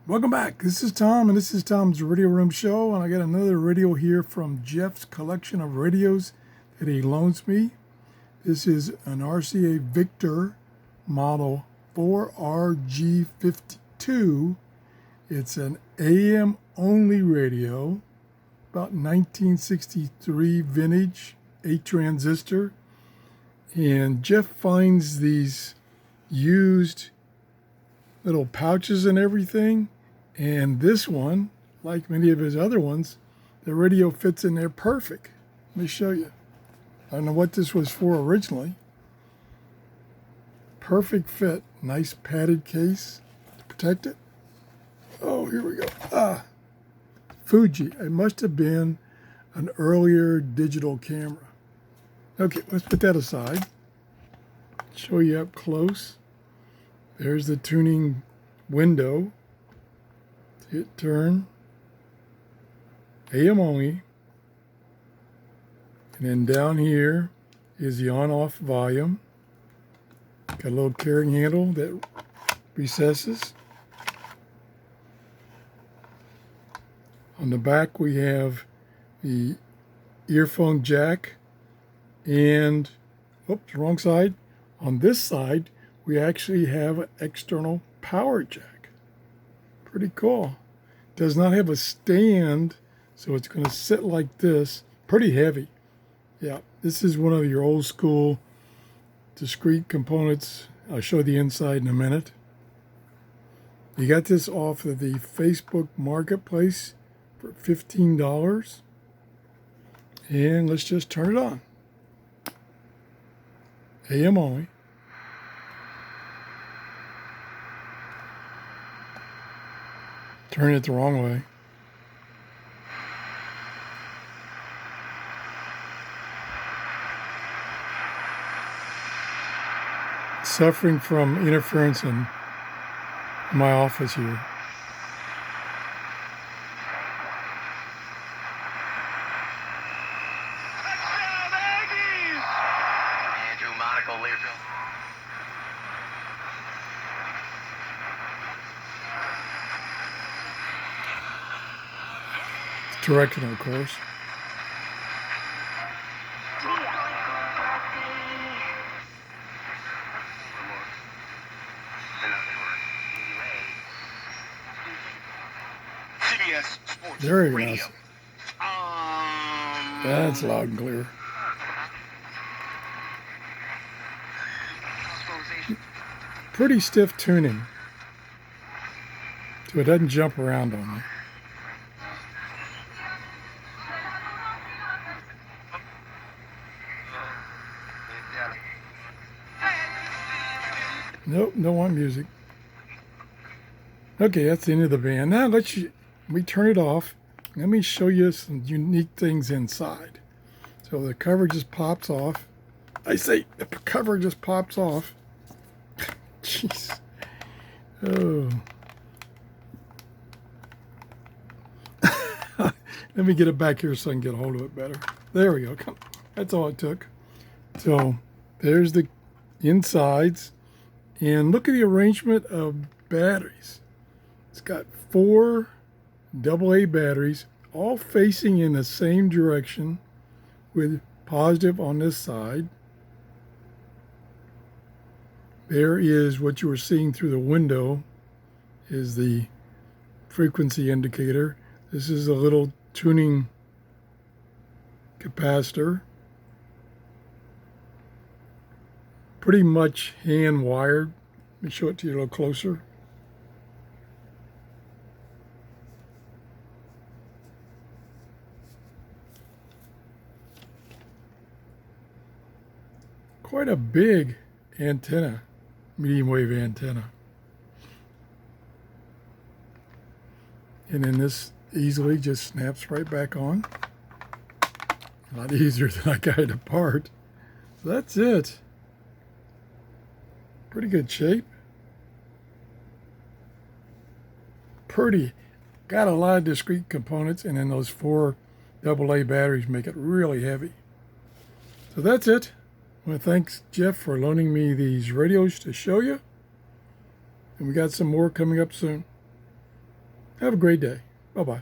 Welcome back. This is Tom, and this is Tom's Radio Room Show, and I got another radio here from Jeff's collection of radios that he loans me. This is an RCA Victor model 4RG52. It's an AM only radio, about 1963 vintage, 8 transistor, and Jeff finds these used little pouches and everything. And this one, like many of his other ones, the radio fits in there perfect. Let me show you. I don't know what this was for originally. Perfect fit. Nice padded case to protect it. Oh, here we go. Fuji. It must have been an earlier digital camera. Okay, let's put that aside. Show you up close. There's the tuning window. Hit turn, AM only, and then down here is the on-off volume. Got a little carrying handle that recesses. On the back we have the earphone jack, and oops, wrong side. On this side we actually have an external power jack. Pretty cool. Does not have a stand, so it's going to sit like this. Pretty heavy. Yeah, this is one of your old school discrete components. I'll show the inside in a minute. You got this off of the Facebook Marketplace for $15. And let's just turn it on. AM only. Turn it the wrong way. Suffering from interference in my office here. Andrew Monaco Learfield. Directional, of course. Very nice. That's loud and clear. Pretty stiff tuning, so it doesn't jump around on me. Nope, don't want music. Okay, that's the end of the band. Now let me turn it off. Let me show you some unique things inside. So the cover just pops off. I say the cover just pops off. Jeez. Oh. Let me get it back here so I can get a hold of it better. There we go. That's all it took. So there's the insides. And look at the arrangement of batteries. It's got 4 AA batteries, all facing in the same direction with positive on this side. There is what you were seeing through the window is the frequency indicator. This is a little tuning capacitor. Pretty much hand wired. Let me show it to you a little closer. Quite a big antenna, medium wave antenna. And then this easily just snaps right back on. A lot easier than I got it apart. So that's it. Pretty good shape. Pretty. Got a lot of discrete components, and then those 4 AA batteries make it really heavy. So that's it. I want to thank Jeff for loaning me these radios to show you. And we got some more coming up soon. Have a great day. Bye-bye.